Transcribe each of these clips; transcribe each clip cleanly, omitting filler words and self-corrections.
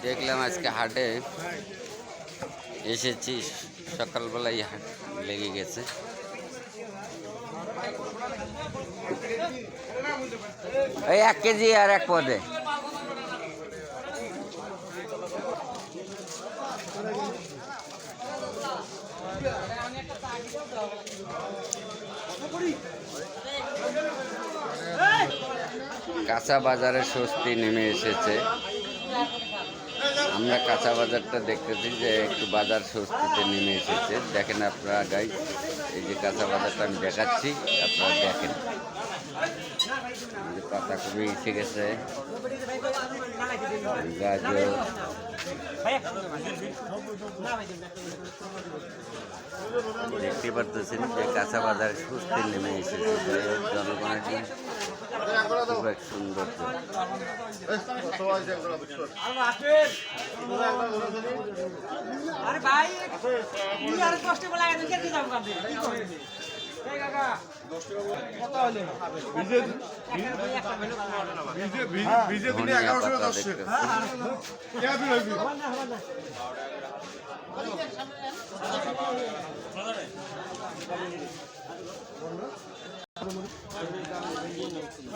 দেখলাম আজকে হাটে এসেছি, সকালবেলায় হাট লেগে গেছে। এই 1 কেজি আর 1 পদে কাঁচা বাজারে স্বস্তি নেমে এসেছে। আমরা কাঁচা বাজারটা দেখতেছি যে একটু বাজার স্বস্তিতে নেমে এসেছে। দেখেন আপনারা গাইস, এই যে কাঁচা বাজারটা আমি দেখাচ্ছি, আপনারা দেখেন যে পাতাকপি এসে গেছে, গাজর, দেখতে পারতেছেন যে কাঁচা বাজার স্বস্তি নেমে এসেছে। জনগণের খুব এক সুন্দর।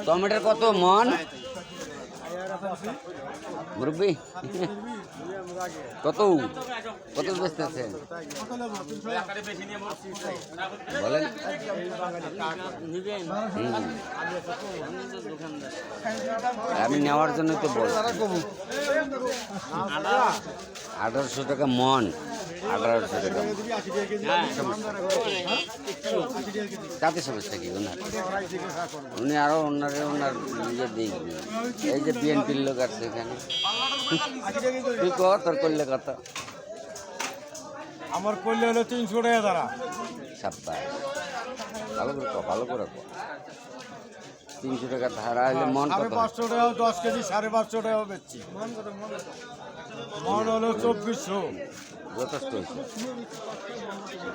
টমেটোর কত মন মুরব্বি? কত কত বেচতেছেন বলেন? আমি নেওয়ার জন্য তো বল। 1800 টাকা মন, 1800 টাকা। তাতে সমস্যা কি ওনার? উনি আরো ওনার নিজের দেখবেন। এই যে বিএনপির লোক আছে এখানে, তুই কর, তোর করলে কত? আমার করলে হলো 300 টাকা তারা। সাপ্তাহ ভালো করে 300 টাকা ধারা হলে মন কত? 550 টাকা, 10 কেজি 550 টাকা বেচছি। মন হলো 2400। যথেষ্ট হয়েছে।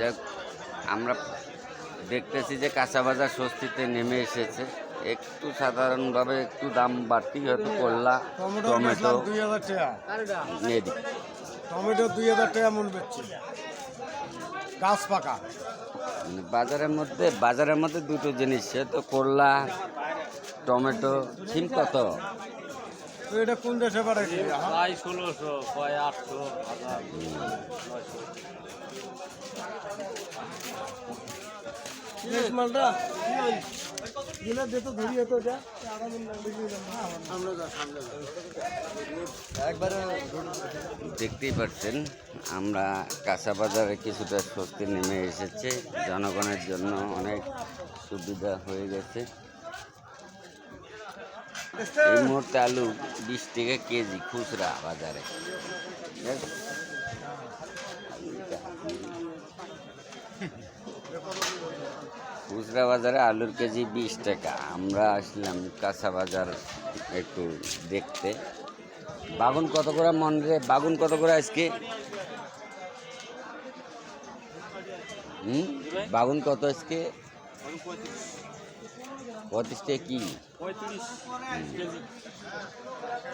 যাক, আমরা দেখতেছি যে কাঁচা বাজার স্বস্তিতে নেমে এসেছে। একটু সাধারণভাবে একটু দাম বাড়তি, হয়তো করলা, টমেটো 2000 টাকা, টমেটো 2000 টাকা মন বেচছি, গাছ পাকা। বাজারের মধ্যে দুটো জিনিস, তো করলা, টমেটো। সিম কত? তো এটা কোন দেশে পাঠাইছি? 1600, 800, 1000। মালটা দেখতেই পাচ্ছেন আমরা কাঁচা বাজারে কিছুটা স্বস্তি নেমে এসেছে। জনগণের জন্য অনেক সুবিধা হয়ে গেছে। এই মুহূর্তে আলু 20 টাকা কেজি খুচরা বাজারে। খুচরা বাজারে আলুর কেজি 20 টাকা। আমরা আসলাম কাঁচা বাজার একটু দেখতে। বাগুন কত করে মন রে? বাগুন কত করে আজকে? বাগুন কত আজকে? 35 টাকা কি?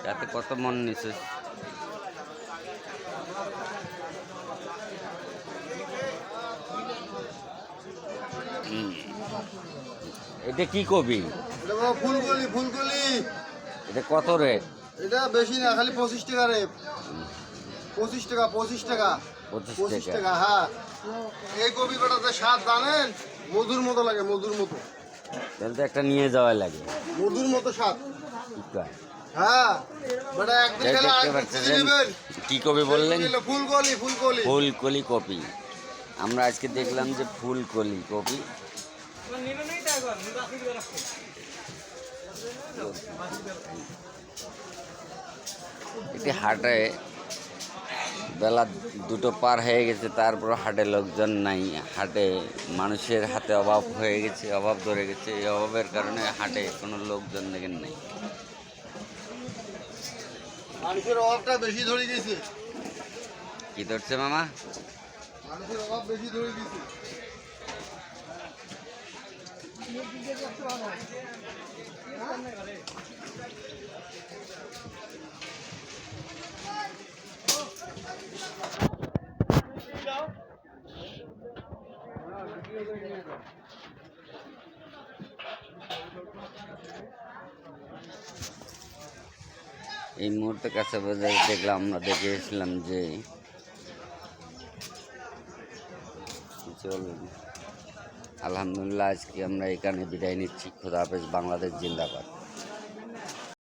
তাতে কত মন নিচ্ছে? এটা কি কবি? ফুলকলি। এটা কত রেট? এটা বেশি না, খালি 25 টাকা রে। 25 টাকা। 25 টাকা। হ্যাঁ, এই কবি বেটাতে স্বাদ জানেন, মধুর মতো লাগে, মধুর মতো। তাহলে তো একটা নিয়ে যাওয়া লাগে। মধুর মতো স্বাদ। হ্যাঁ, বেটা একদিন খেলে দেখতে আরেকদিন পাচ্ছেন খুঁজে নেবেন। কি কবি বললেন? ফুলকলি। কপি। আমরা আজকে দেখলাম যে ফুলকলি কপি। একটি হাটে বেলা 2টো পার হয়ে গেছে, তারপর হাটে লোকজন নাই। হাটে মানুষের হাতে অভাব হয়ে গেছে, অভাব ধরে গেছে। এই অভাবের কারণে হাটে কোনো লোকজন দেখেন নাই। মানুষের অভাবটা বেশি ধরে গেছে। কি ধরছে মামা? মানুষের অভাব বেশি ধরে গেছে। এই মুহূর্তে কাঁচা বাজারে দেখলাম, আমরা দেখে এসেছিলাম যে চলুন, আলহামদুলিল্লাহ আজকে আমরা এখানে বিদায় নিচ্ছি। খোদা হাফেজ, বাংলাদেশ জিন্দাবাদ।